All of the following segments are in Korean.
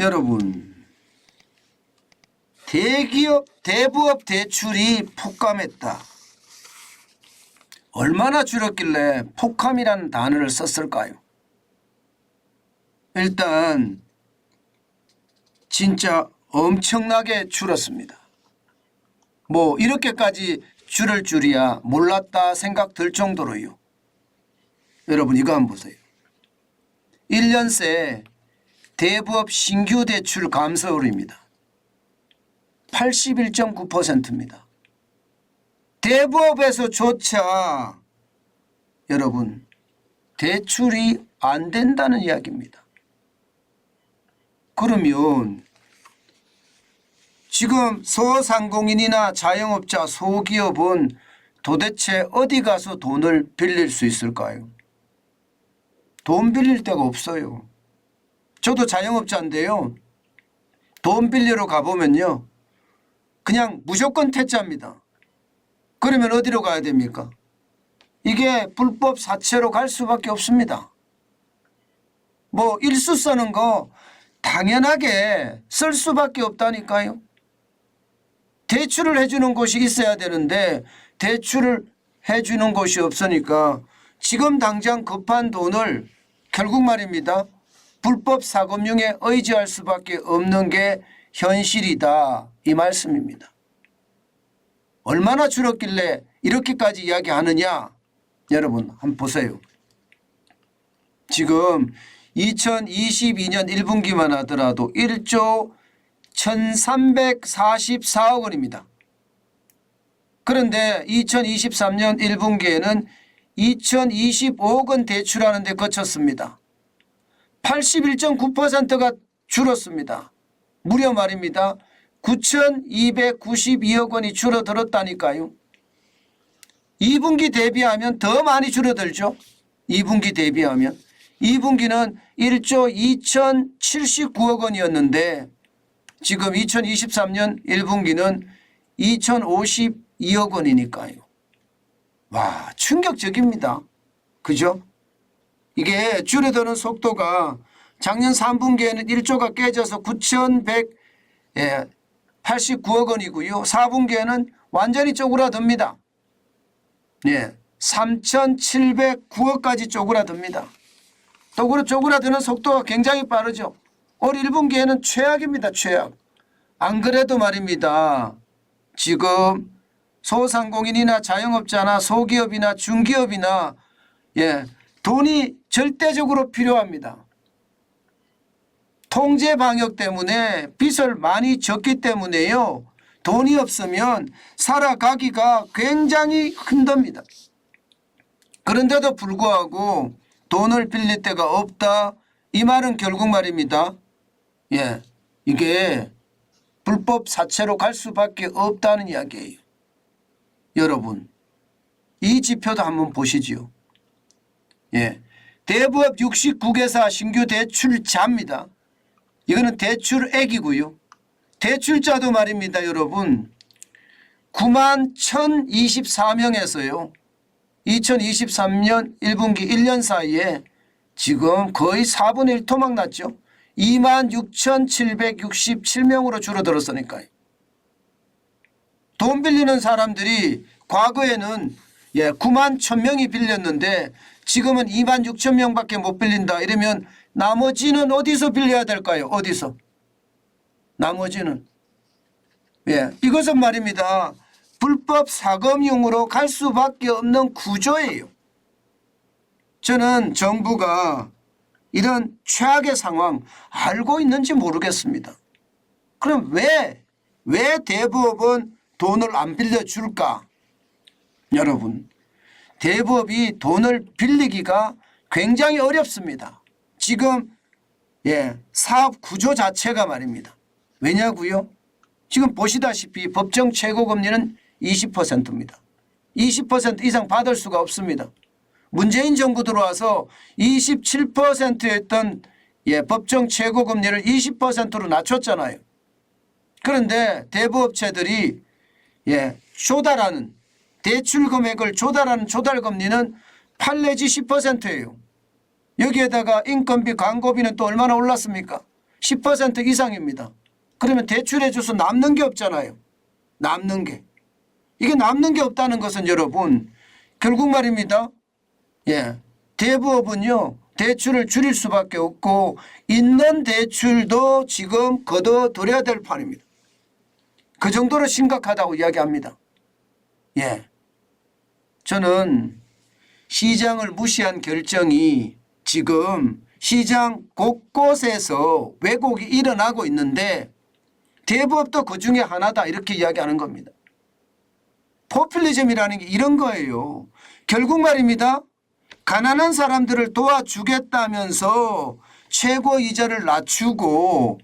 여러분, 대기업, 대부업 대출이 폭감했다. 얼마나 줄었길래 폭감이라는 단어를 썼을까요? 일단 진짜 엄청나게 줄었습니다. 뭐 이렇게까지 줄을 줄이야 몰랐다 생각 들 정도로요. 여러분 이거 한번 보세요. 1년 새 대부업 신규 대출 감소율입니다. 81.9%입니다. 대부업에서조차 여러분 대출이 안 된다는 이야기입니다. 그러면 지금 소상공인이나 자영업자, 소기업은 도대체 어디 가서 돈을 빌릴 수 있을까요? 돈 빌릴 데가 없어요. 저도 자영업자인데요. 돈 빌리러 가보면요. 그냥 무조건 퇴짜입니다. 그러면 어디로 가야 됩니까? 이게 불법 사채로 갈 수밖에 없습니다. 뭐 일수 쓰는 거 당연하게 쓸 수밖에 없다니까요. 대출을 해주는 곳이 있어야 되는데 대출을 해주는 곳이 없으니까 지금 당장 급한 돈을 결국 말입니다. 불법 사금융에 의지할 수밖에 없는 게 현실이다 이 말씀입니다. 얼마나 줄었길래 이렇게까지 이야기하느냐. 여러분 한번 보세요. 지금 2022년 1분기만 하더라도 1조 1344억 원입니다. 그런데 2023년 1분기에는 2025억 원 대출하는 데 거쳤습니다. 81.9%가 줄었습니다. 무려 말입니다. 9,292억 원이 줄어들었다니까요. 2분기 대비하면 더 많이 줄어들죠. 2분기 대비하면. 2분기는 1조 2,079억 원이었는데 지금 2023년 1분기는 2,052억 원이니까요. 와, 충격적입니다. 그죠? 이게 줄어드는 속도가 작년 3분기에는 1조가 깨져서 9,189억 원이고요. 4분기에는 완전히 쪼그라듭니다. 3,709억까지 쪼그라듭니다. 또 쪼그라드는 속도가 굉장히 빠르죠. 올 1분기에는 최악입니다. 최악. 안 그래도 말입니다. 지금 소상공인이나 자영업자나 소기업이나 중기업이나 돈이 절대적으로 필요합니다. 통제 방역 때문에 빚을 많이 졌기 때문에요. 돈이 없으면 살아가기가 굉장히 힘듭니다. 그런데도 불구하고 돈을 빌릴 데가 없다. 이 말은 결국 말입니다. 이게 불법 사채로 갈 수밖에 없다는 이야기예요. 여러분 이 지표도 한번 보시지요. 대부업 69개사 신규 대출자입니다. 이거는 대출액이고요. 대출자도 말입니다. 여러분 91,024명에서요. 2023년 1분기 1년 사이에 지금 거의 4분의 1 토막 났죠. 26,767명으로 줄어들었으니까요. 돈 빌리는 사람들이 과거에는 9만 1,000명이 빌렸는데 지금은 2만 6천 명밖에 못 빌린다. 이러면 나머지는 어디서 빌려야 될까요? 어디서? 나머지는. 이것은 말입니다. 불법 사금융으로 갈 수밖에 없는 구조예요. 저는 정부가 이런 최악의 상황 알고 있는지 모르겠습니다. 그럼 왜 대부업은 돈을 안 빌려줄까? 여러분 대부업이 돈을 빌리기가 굉장히 어렵습니다. 지금 사업 구조 자체가 말입니다. 왜냐고요? 지금 보시다시피 법정 최고금리는 20%입니다. 20% 이상 받을 수가 없습니다. 문재인 정부 들어와서 27%였던 법정 최고금리를 20%로 낮췄잖아요. 그런데 대부업체들이 조달하는 대출 금액을 조달하는 조달금리는 8 내지 10%예요. 여기에다가 인건비, 광고비는 또 얼마나 올랐습니까? 10% 이상입니다. 그러면 대출해줘서 남는 게 없잖아요. 남는 게. 이게 남는 게 없다는 것은 여러분 결국 말입니다. 예, 대부업은요 대출을 줄일 수밖에 없고 있는 대출도 지금 걷어들여야 될 판입니다. 그 정도로 심각하다고 이야기합니다. 예, 저는 시장을 무시한 결정이 지금 시장 곳곳에서 왜곡이 일어나고 있는데 대부업도 그 중에 하나다 이렇게 이야기하는 겁니다. 포퓰리즘이라는 게 이런 거예요. 결국 말입니다. 가난한 사람들을 도와주겠다면서 최고 이자를 낮추고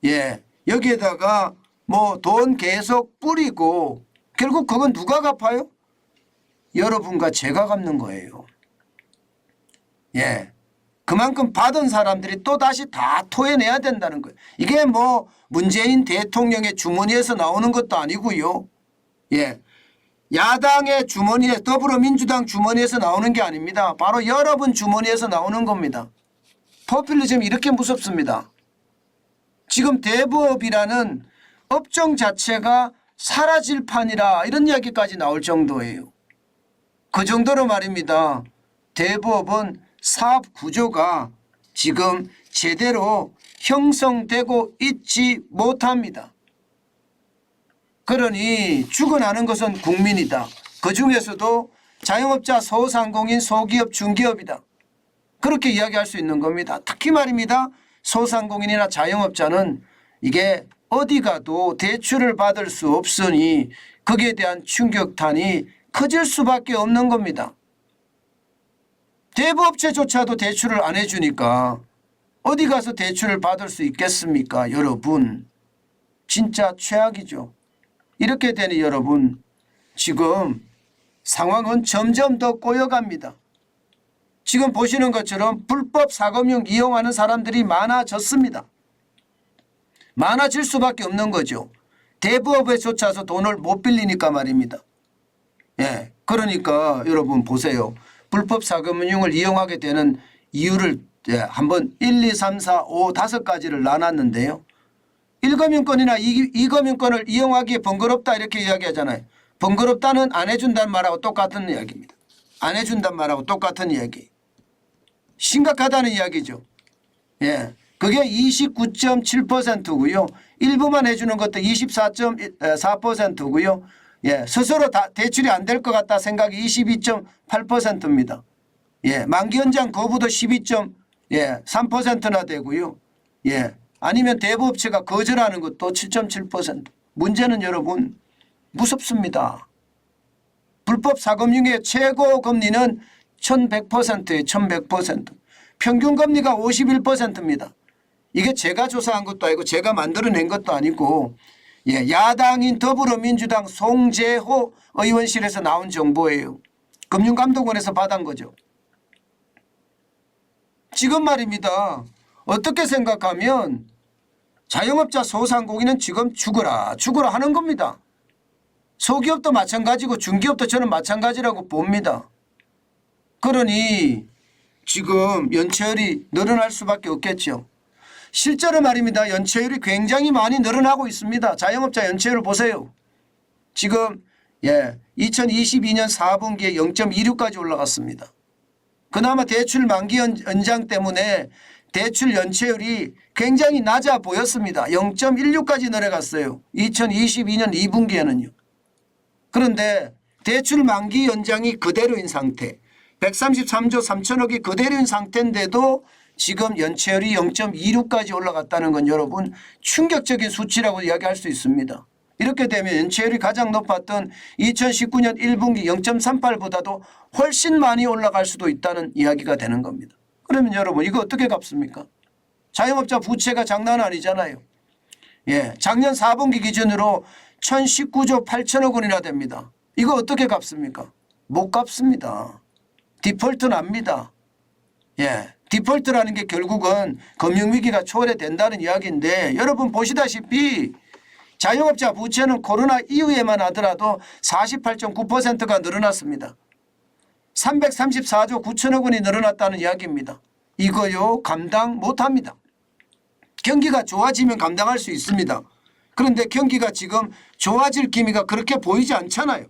예 여기에다가 뭐 돈 계속 뿌리고 결국 그건 누가 갚아요? 여러분과 제가 갚는 거예요. 예, 그만큼 받은 사람들이 또다시 다 토해내야 된다는 거예요. 이게 뭐 문재인 대통령의 주머니에서 나오는 것도 아니고요. 예, 야당의 주머니에 더불어민주당 주머니에서 나오는 게 아닙니다. 바로 여러분 주머니에서 나오는 겁니다. 포퓰리즘 이렇게 무섭습니다. 지금 대부업이라는 업종 자체가 사라질 판이라 이런 이야기까지 나올 정도예요. 그 정도로 말입니다. 대부업은 사업 구조가 지금 제대로 형성되고 있지 못합니다. 그러니 죽어나는 것은 국민이다. 그중에서도 자영업자, 소상공인, 소기업, 중기업이다. 그렇게 이야기할 수 있는 겁니다. 특히 말입니다. 소상공인이나 자영업자는 이게 어디 가도 대출을 받을 수 없으니 거기에 대한 충격탄이 커질 수밖에 없는 겁니다. 대부업체조차도 대출을 안 해주니까 어디 가서 대출을 받을 수 있겠습니까? 여러분 진짜 최악이죠. 이렇게 되니 여러분 지금 상황은 점점 더 꼬여갑니다. 지금 보시는 것처럼 불법 사금융 이용하는 사람들이 많아졌습니다. 많아질 수밖에 없는 거죠. 대부업에조차도 돈을 못 빌리니까 말입니다. 예, 그러니까 여러분 보세요. 불법 사금융을 이용하게 되는 이유를 한번 1, 2, 3, 4, 5, 5가지를 나눴는데요. 1금융권이나 2금융권을 이용하기에 번거롭다 이렇게 이야기하잖아요. 번거롭다는 안 해준다는 말하고 똑같은 이야기입니다. 안 해준다는 말하고 똑같은 이야기. 심각하다는 이야기죠. 예, 그게 29.7%고요. 일부만 해주는 것도 24.4%고요. 예, 스스로 다 대출이 안 될 것 같다 생각이 22.8%입니다. 예, 만기 연장 거부도 12.3%나 되고요. 예, 아니면 대부업체가 거절하는 것도 7.7%. 문제는 여러분 무섭습니다. 불법 사금융의 최고 금리는 1100%예요. 1100%. 평균 금리가 51%입니다. 이게 제가 조사한 것도 아니고 제가 만들어낸 것도 아니고 예, 야당인 더불어민주당 송재호 의원실에서 나온 정보예요. 금융감독원에서 받은 거죠. 지금 말입니다. 어떻게 생각하면 자영업자 소상공인은 지금 죽어라 하는 겁니다. 소기업도 마찬가지고 중기업도 저는 마찬가지라고 봅니다. 그러니 지금 연체율이 늘어날 수밖에 없겠죠. 실제로 말입니다. 연체율이 굉장히 많이 늘어나고 있습니다. 자영업자 연체율을 보세요. 지금 2022년 4분기에 0.26까지 올라갔습니다. 그나마 대출 만기 연장 때문에 대출 연체율이 굉장히 낮아 보였습니다. 0.16까지 내려갔어요. 2022년 2분기에는요. 그런데 대출 만기 연장이 그대로인 상태 133조 3천억이 그대로인 상태인데도 지금 연체율이 0.26까지 올라갔다는 건 여러분 충격적인 수치라고 이야기할 수 있습니다. 이렇게 되면 연체율이 가장 높았던 2019년 1분기 0.38보다도 훨씬 많이 올라갈 수도 있다는 이야기가 되는 겁니다. 그러면 여러분 이거 어떻게 갚습니까? 자영업자 부채가 장난 아니잖아요. 예, 작년 4분기 기준으로 1019조 8천억 원이나 됩니다. 이거 어떻게 갚습니까? 못 갚습니다. 디폴트 납니다. 예, 디폴트라는 게 결국은 금융위기가 초래된다는 이야기인데 여러분 보시다시피 자영업자 부채는 코로나 이후에만 하더라도 48.9%가 늘어났습니다. 334조 9천억 원이 늘어났다는 이야기입니다. 이거요 감당 못합니다. 경기가 좋아지면 감당할 수 있습니다. 그런데 경기가 지금 좋아질 기미가 그렇게 보이지 않잖아요.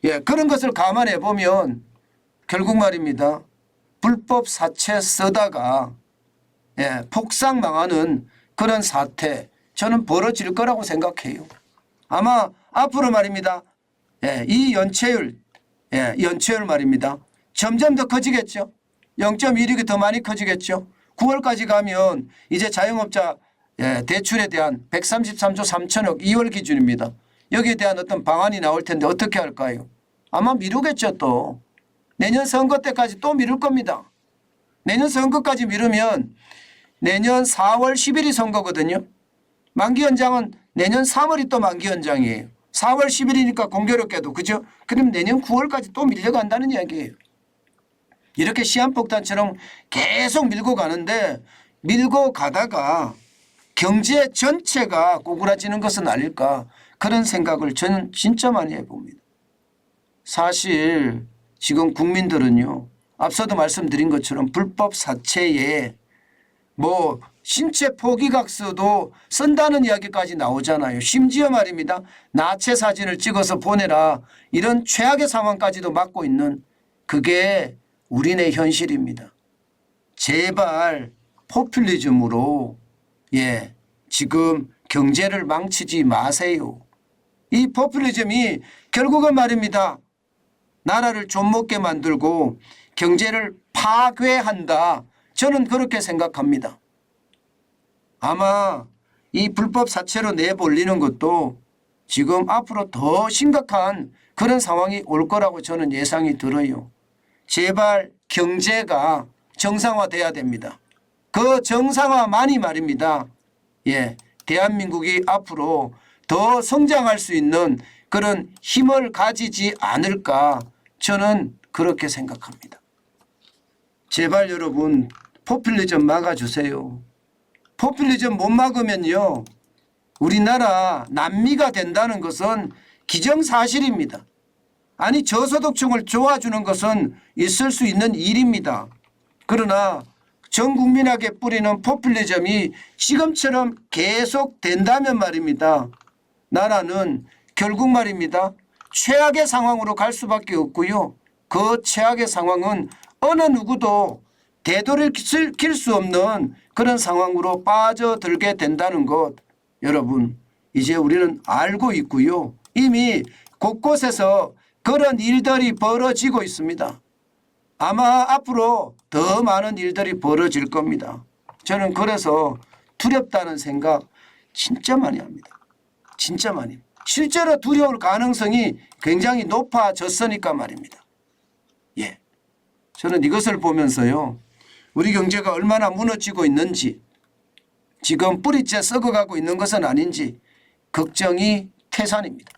예, 그런 것을 감안해 보면 결국 말입니다. 불법 사채 쓰다가 폭삭 망하는 그런 사태 저는 벌어질 거라고 생각해요. 아마 앞으로 말입니다. 이 연체율 말입니다. 점점 더 커지겠죠. 0.16이 더 많이 커지겠죠. 9월까지 가면 이제 자영업자 대출에 대한 133조 3천억 2월 기준입니다. 여기에 대한 어떤 방안이 나올 텐데 어떻게 할까요? 아마 미루겠죠. 또 내년 선거 때까지 또 미룰 겁니다. 내년 선거까지 미루면 내년 4월 10일이 선거거든요. 만기 연장은 내년 3월이 또 만기 연장이에요. 4월 10일이니까 공교롭게도 그죠? 그럼 내년 9월까지 또 밀려간다는 이야기예요. 이렇게 시한폭탄처럼 계속 밀고 가는데 밀고 가다가 경제 전체가 꼬꾸라지는 것은 아닐까 그런 생각을 저는 진짜 많이 해봅니다. 사실 지금 국민들은요. 앞서도 말씀드린 것처럼 불법 사채에 뭐 신체 포기각서도 쓴다는 이야기까지 나오잖아요. 심지어 말입니다. 나체 사진을 찍어서 보내라 이런 최악의 상황까지도 맞고 있는 그게 우리네 현실입니다. 제발 포퓰리즘으로 지금 경제를 망치지 마세요. 이 포퓰리즘이 결국은 말입니다. 나라를 좀먹게 만들고 경제를 파괴한다. 저는 그렇게 생각합니다. 아마 이 불법 사채로 내몰리는 것도 지금 앞으로 더 심각한 그런 상황이 올 거라고 저는 예상이 들어요. 제발 경제가 정상화돼야 됩니다. 그 정상화만이 말입니다. 대한민국이 앞으로 더 성장할 수 있는 그런 힘을 가지지 않을까 저는 그렇게 생각합니다. 제발 여러분 포퓰리즘 막아주세요. 포퓰리즘 못 막으면요. 우리나라 남미가 된다는 것은 기정사실입니다. 아니 저소득층을 도와주는 것은 있을 수 있는 일입니다. 그러나 전 국민에게 뿌리는 포퓰리즘이 지금처럼 계속 된다면 말입니다. 나라는 결국 말입니다. 최악의 상황으로 갈 수밖에 없고요. 그 최악의 상황은 어느 누구도 되돌이킬 수 없는 그런 상황으로 빠져들게 된다는 것 여러분 이제 우리는 알고 있고요. 이미 곳곳에서 그런 일들이 벌어지고 있습니다. 아마 앞으로 더 많은 일들이 벌어질 겁니다. 저는 그래서 두렵다는 생각 진짜 많이 합니다. 진짜 많이. 실제로 두려울 가능성이 굉장히 높아졌으니까 말입니다. 저는 이것을 보면서요. 우리 경제가 얼마나 무너지고 있는지 지금 뿌리째 썩어가고 있는 것은 아닌지 걱정이 태산입니다.